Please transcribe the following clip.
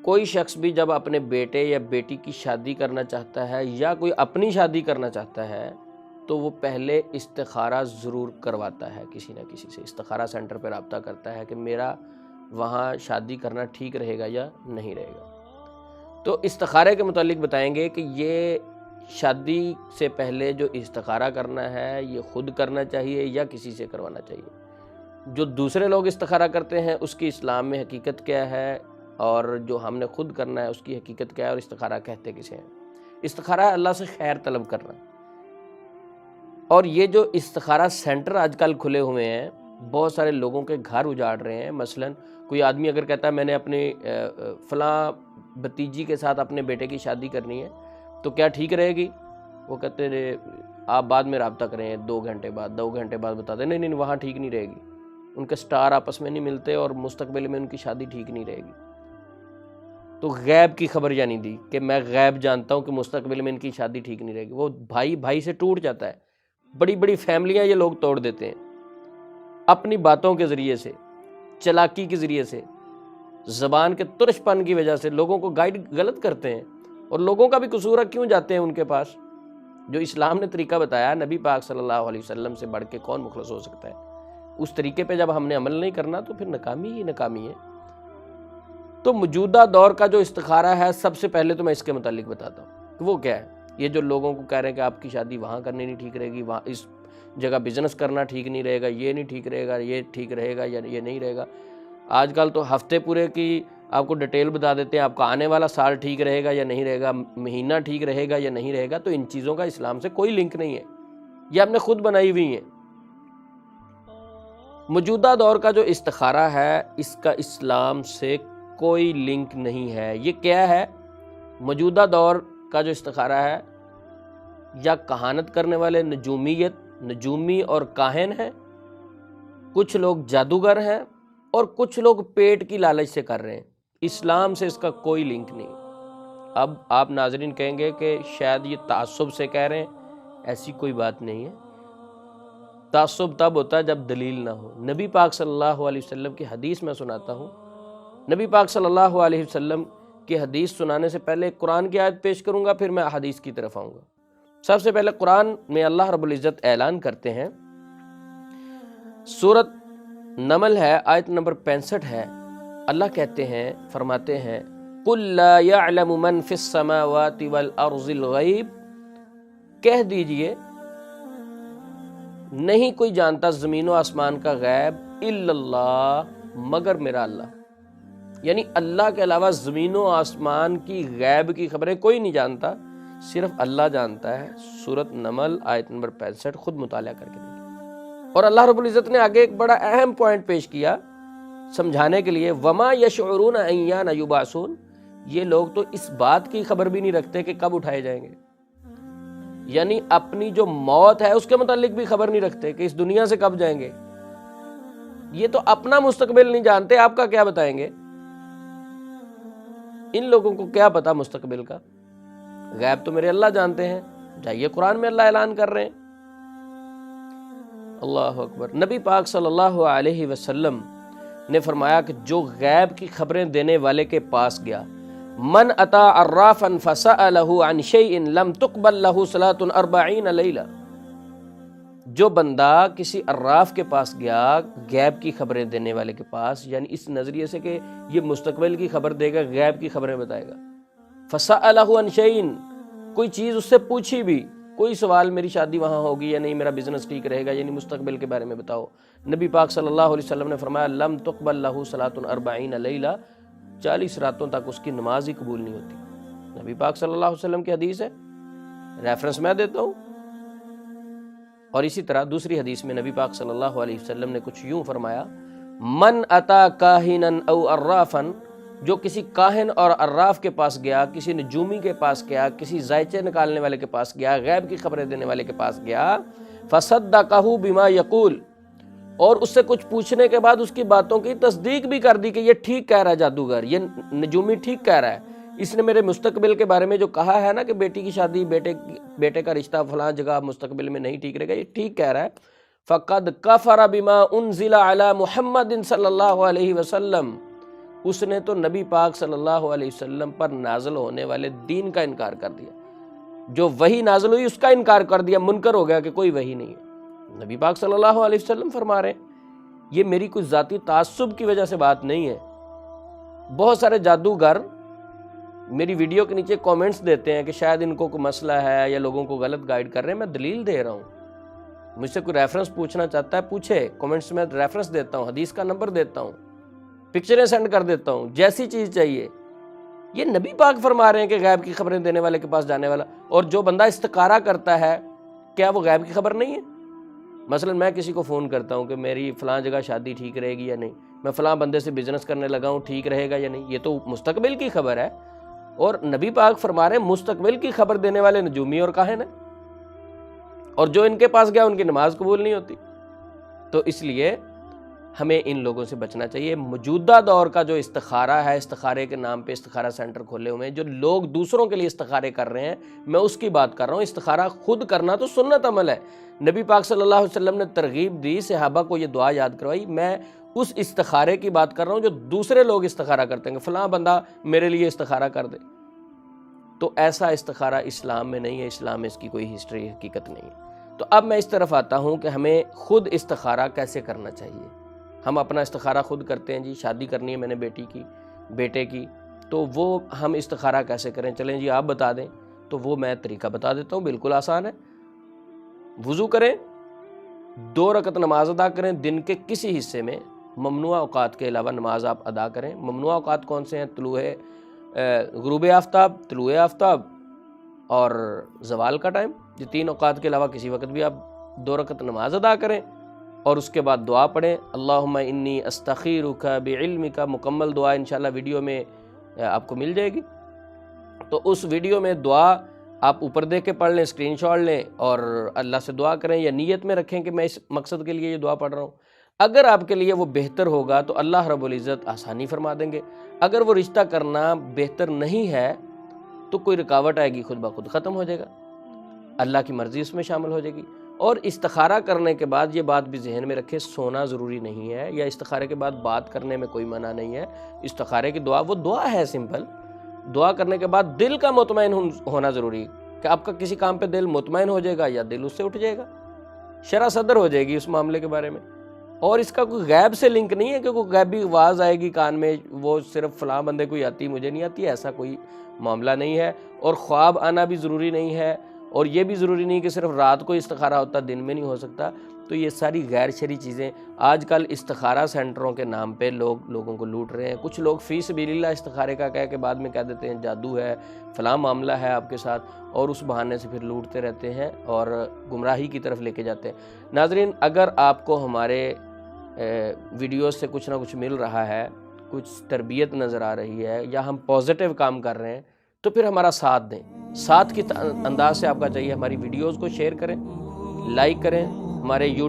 کوئی شخص بھی جب اپنے بیٹے یا بیٹی کی شادی کرنا چاہتا ہے یا کوئی اپنی شادی کرنا چاہتا ہے تو وہ پہلے استخارہ ضرور کرواتا ہے، کسی نہ کسی سے استخارہ سینٹر پہ رابطہ کرتا ہے کہ میرا وہاں شادی کرنا ٹھیک رہے گا یا نہیں رہے گا۔ تو استخارے کے متعلق بتائیں گے کہ یہ شادی سے پہلے جو استخارہ کرنا ہے یہ خود کرنا چاہیے یا کسی سے کروانا چاہیے، جو دوسرے لوگ استخارہ کرتے ہیں اس کی اسلام میں حقیقت کیا ہے، اور جو ہم نے خود کرنا ہے اس کی حقیقت کیا ہے، اور استخارہ کہتے کسے ہیں۔ استخارہ ہے اللہ سے خیر طلب کرنا، اور یہ جو استخارہ سینٹر آج کل کھلے ہوئے ہیں بہت سارے لوگوں کے گھر اجاڑ رہے ہیں۔ مثلا کوئی آدمی اگر کہتا ہے میں نے اپنی فلاں بھتیجی کے ساتھ اپنے بیٹے کی شادی کرنی ہے تو کیا ٹھیک رہے گی؟ وہ کہتے ہیں آپ بعد میں رابطہ کریں، 2 گھنٹے بعد بتاتے ہیں نہیں وہاں ٹھیک نہیں رہے گی، ان کے سٹار آپس میں نہیں ملتے اور مستقبل میں ان کی شادی ٹھیک نہیں رہے گی۔ تو غیب کی خبر یعنی دی کہ میں غیب جانتا ہوں کہ مستقبل میں ان کی شادی ٹھیک نہیں رہے گی، وہ بھائی سے ٹوٹ جاتا ہے۔ بڑی بڑی فیملیاں یہ لوگ توڑ دیتے ہیں اپنی باتوں کے ذریعے سے، چلاکی کے ذریعے سے، زبان کے ترش پن کی وجہ سے لوگوں کو گائیڈ غلط کرتے ہیں، اور لوگوں کا بھی قصور ہے، کیوں جاتے ہیں ان کے پاس؟ جو اسلام نے طریقہ بتایا نبی پاک صلی اللہ علیہ وسلم سے بڑھ کے کون مخلص ہو سکتا ہے؟ اس طریقے پہ جب ہم نے عمل نہیں کرنا تو پھر ناکامی ہی ناکامی ہے۔ تو موجودہ دور کا جو استخارہ ہے سب سے پہلے تو میں اس کے متعلق بتاتا ہوں کہ وہ کیا ہے۔ یہ جو لوگوں کو کہہ رہے ہیں کہ آپ کی شادی وہاں کرنی نہیں ٹھیک رہے گی، وہاں اس جگہ بزنس کرنا ٹھیک نہیں رہے گا، یہ نہیں ٹھیک رہے گا، یہ ٹھیک رہے گا یا یہ نہیں رہے گا۔ آج کل تو ہفتے پورے کی آپ کو ڈیٹیل بتا دیتے ہیں، آپ کا آنے والا سال ٹھیک رہے گا یا نہیں رہے گا، مہینہ ٹھیک رہے گا یا نہیں رہے گا۔ تو ان چیزوں کا اسلام سے کوئی لنک نہیں ہے، یہ ہم نے خود بنائی ہوئی ہیں۔ موجودہ دور کا جو استخارہ ہے اس کا اسلام سے کوئی لنک نہیں ہے۔ یہ کیا ہے؟ موجودہ دور کا جو استخارہ ہے یا کہانت کرنے والے نجومی اور کاہن ہیں، کچھ لوگ جادوگر ہیں، اور کچھ لوگ پیٹ کی لالچ سے کر رہے ہیں۔ اسلام سے اس کا کوئی لنک نہیں۔ اب آپ ناظرین کہیں گے کہ شاید یہ تعصب سے کہہ رہے ہیں، ایسی کوئی بات نہیں ہے۔ تعصب تب ہوتا ہے جب دلیل نہ ہو۔ نبی پاک صلی اللہ علیہ وسلم کی حدیث میں سناتا ہوں۔ نبی پاک صلی اللہ علیہ وسلم کی حدیث سنانے سے پہلے قرآن کی آیت پیش کروں گا، پھر میں حدیث کی طرف آؤں گا۔ سب سے پہلے قرآن میں اللہ رب العزت اعلان کرتے ہیں، سورۃ نمل ہے، آیت نمبر 65 ہے۔ اللہ کہتے ہیں، فرماتے ہیں، قُلْ لَا يَعْلَمُ مَنْ فِي السَّمَاوَاتِ وَالْأَرْضِ الْغَيْبِ، کہہ دیجئے نہیں کوئی جانتا زمین و آسمان کا غیب الا اللہ، مگر میرا اللہ، یعنی اللہ کے علاوہ زمین و آسمان کی غیب کی خبریں کوئی نہیں جانتا، صرف اللہ جانتا ہے۔ سورۃ نمل آیت نمبر 65 خود مطالعہ کر کے دیکھیں۔ اور اللہ رب العزت نے آگے ایک بڑا اہم پوائنٹ پیش کیا سمجھانے کے لیے، وَمَا يَشْعُرُونَ أَيَّانَ يُبْعَثُونَ، یہ لوگ تو اس بات کی خبر بھی نہیں رکھتے کہ کب اٹھائے جائیں گے، یعنی اپنی جو موت ہے اس کے متعلق بھی خبر نہیں رکھتے کہ اس دنیا سے کب جائیں گے۔ یہ تو اپنا مستقبل نہیں جانتے، آپ کا کیا بتائیں گے؟ ان لوگوں کو کیا پتا مستقبل کا؟ غیب تو میرے اللہ جانتے ہیں۔ جائیے قرآن میں اللہ اعلان کر رہے ہیں۔ اللہ اکبر۔ نبی پاک صلی اللہ علیہ وسلم نے فرمایا کہ جو غیب کی خبریں دینے والے کے پاس گیا، من اتا عرافا فسألہ عن شیء لم تقبل لہ صلاۃ 40 لیلہ، جو بندہ کسی عراف کے پاس گیا غیب کی خبریں دینے والے کے پاس، یعنی اس نظریے سے کہ یہ مستقبل کی خبر دے گا، غیب کی خبریں بتائے گا، فسألہ عن شیء، کوئی چیز اس سے پوچھی بھی، کوئی سوال میری شادی وہاں ہوگی یا نہیں، میرا بزنس ٹھیک رہے گا، یعنی مستقبل کے بارے میں بتاؤ، نبی پاک صلی اللہ علیہ وسلم نے فرمایا لم تقبل لہ صلاۃ 40 لیلہ، 40 راتوں تک اس کی نماز ہی قبول نہیں ہوتی۔ نبی پاک صلی اللہ علیہ وسلم کی حدیث ہے، ریفرنس میں دیتا ہوں۔ اور اسی طرح دوسری حدیث میں نبی پاک صلی اللہ علیہ وسلم نے کچھ یوں فرمایا، من اتا کاہنا او عرافا، جو کسی کاہن اور عراف کے پاس گیا، کسی نجومی کے پاس گیا، کسی ذائچے نکالنے والے کے پاس گیا، غیب کی خبریں دینے والے کے پاس گیا، فصدقہ بما یقول، اور اس سے کچھ پوچھنے کے بعد اس کی باتوں کی تصدیق بھی کر دی کہ یہ ٹھیک کہہ رہا ہے، جادوگر، یہ نجومی ٹھیک کہہ رہا ہے، اس نے میرے مستقبل کے بارے میں جو کہا ہے نا کہ بیٹی کی شادی، بیٹے کا رشتہ فلاں جگہ مستقبل میں نہیں ٹھیک رہے گا، یہ ٹھیک کہہ رہا ہے۔ فقد کفر بما انزل علی محمد صلی اللہ علیہ وسلم، اس نے تو نبی پاک صلی اللہ علیہ وسلم پر نازل ہونے والے دین کا انکار کر دیا، جو وحی نازل ہوئی اس کا انکار کر دیا، منکر ہو گیا کہ کوئی وحی نہیں ہے۔ نبی پاک صلی اللہ علیہ وسلم فرما رہے ہیں، یہ میری کوئی ذاتی تعصب کی وجہ سے بات نہیں ہے۔ بہت سارے جادوگر میری ویڈیو کے نیچے کومنٹس دیتے ہیں کہ شاید ان کو کوئی مسئلہ ہے یا لوگوں کو غلط گائیڈ کر رہے ہیں، میں دلیل دے رہا ہوں۔ مجھ سے کوئی ریفرنس پوچھنا چاہتا ہے پوچھے، کومنٹس میں ریفرنس دیتا ہوں، حدیث کا نمبر دیتا ہوں، پکچریں سینڈ کر دیتا ہوں، جیسی چیز چاہیے۔ یہ نبی پاک فرما رہے ہیں کہ غیب کی خبریں دینے والے کے پاس جانے والا، اور جو بندہ استخارہ کرتا ہے کیا وہ غیب کی خبر نہیں ہے؟ مثلا میں کسی کو فون کرتا ہوں کہ میری فلاں جگہ شادی ٹھیک رہے گی یا نہیں، میں فلاں بندے سے بزنس کرنے لگا ہوں، ٹھیک رہے گا یا نہیں، یہ تو مستقبل کی خبر ہے۔ اور نبی پاک فرما رہے ہیں مستقبل کی خبر دینے والے نجومی اور کاہن ہیں، اور جو ان کے پاس گیا ان کی نماز قبول نہیں ہوتی۔ تو اس لیے ہمیں ان لوگوں سے بچنا چاہیے۔ موجودہ دور کا جو استخارہ ہے، استخارے کے نام پہ استخارہ سینٹر کھولے ہوئے ہیں، جو لوگ دوسروں کے لیے استخارے کر رہے ہیں، میں اس کی بات کر رہا ہوں۔ استخارہ خود کرنا تو سنت عمل ہے، نبی پاک صلی اللہ علیہ وسلم نے ترغیب دی، صحابہ کو یہ دعا یاد کروائی۔ میں اس استخارے کی بات کر رہا ہوں جو دوسرے لوگ استخارہ کرتے ہیں کہ فلاں بندہ میرے لیے استخارہ کر دے۔ تو ایسا استخارہ اسلام میں نہیں ہے، اسلام میں اس کی کوئی ہسٹری حقیقت نہیں ہے۔ تو اب میں اس طرف آتا ہوں کہ ہمیں خود استخارہ کیسے کرنا چاہیے۔ ہم اپنا استخارہ خود کرتے ہیں، جی شادی کرنی ہے میں نے بیٹی کی، بیٹے کی، تو وہ ہم استخارہ کیسے کریں؟ چلیں جی آپ بتا دیں، تو وہ میں طریقہ بتا دیتا ہوں، بالکل آسان ہے۔ وضو کریں، 2 رکعت نماز ادا کریں، دن کے کسی حصے میں ممنوع اوقات کے علاوہ نماز آپ ادا کریں۔ ممنوع اوقات کون سے ہیں؟ غروب آفتاب، طلوع آفتاب اور زوال کا ٹائم، یہ 3 اوقات کے علاوہ کسی وقت بھی آپ 2 رکعت نماز ادا کریں، اور اس کے بعد دعا پڑھیں، اللہم انی استخیرک بعلمک، مکمل دعا انشاءاللہ ویڈیو میں آپ کو مل جائے گی۔ تو اس ویڈیو میں دعا آپ اوپر دیکھ کے پڑھ لیں، اسکرین شاٹ لیں اور اللہ سے دعا کریں، یا نیت میں رکھیں کہ میں اس مقصد کے لیے یہ دعا پڑھ رہا ہوں۔ اگر آپ کے لیے وہ بہتر ہوگا تو اللہ رب العزت آسانی فرما دیں گے۔ اگر وہ رشتہ کرنا بہتر نہیں ہے تو کوئی رکاوٹ آئے گی، خود بخود ختم ہو جائے گا، اللہ کی مرضی اس میں شامل ہو جائے گی۔ اور استخارہ کرنے کے بعد یہ بات بھی ذہن میں رکھے، سونا ضروری نہیں ہے، یا استخارے کے بعد بات کرنے میں کوئی منع نہیں ہے۔ استخارے کی دعا وہ دعا ہے سمپل، دعا کرنے کے بعد دل کا مطمئن ہونا ضروری ہے کہ آپ کا کسی کام پہ دل مطمئن ہو جائے گا یا دل اس سے اٹھ جائے گا، شرح صدر ہو جائے گی اس معاملے کے بارے میں۔ اور اس کا کوئی غیب سے لنک نہیں ہے کہ کوئی غیبی آواز آئے گی کان میں، وہ صرف فلاں بندے کو آتی مجھے نہیں آتی، ایسا کوئی معاملہ نہیں ہے۔ اور خواب آنا بھی ضروری نہیں ہے، اور یہ بھی ضروری نہیں کہ صرف رات کو استخارہ ہوتا، دن میں نہیں ہو سکتا۔ تو یہ ساری غیر شرعی چیزیں آج کل استخارہ سینٹروں کے نام پہ لوگوں کو لوٹ رہے ہیں۔ کچھ لوگ فی سبیل اللہ استخارے کا کہہ کے بعد میں کہہ دیتے ہیں جادو ہے، فلاں معاملہ ہے آپ کے ساتھ، اور اس بہانے سے پھر لوٹتے رہتے ہیں اور گمراہی کی طرف لے کے جاتے ہیں۔ ناظرین، اگر آپ کو ہمارے ویڈیوز سے کچھ نہ کچھ مل رہا ہے، کچھ تربیت نظر آ رہی ہے، یا ہم پازیٹیو کام کر رہے ہیں، تو پھر ہمارا ساتھ دیں۔ ساتھ کی انداز سے آپ کا چاہیے ہماری ویڈیوز کو شیئر کریں، لائک کریں، ہمارے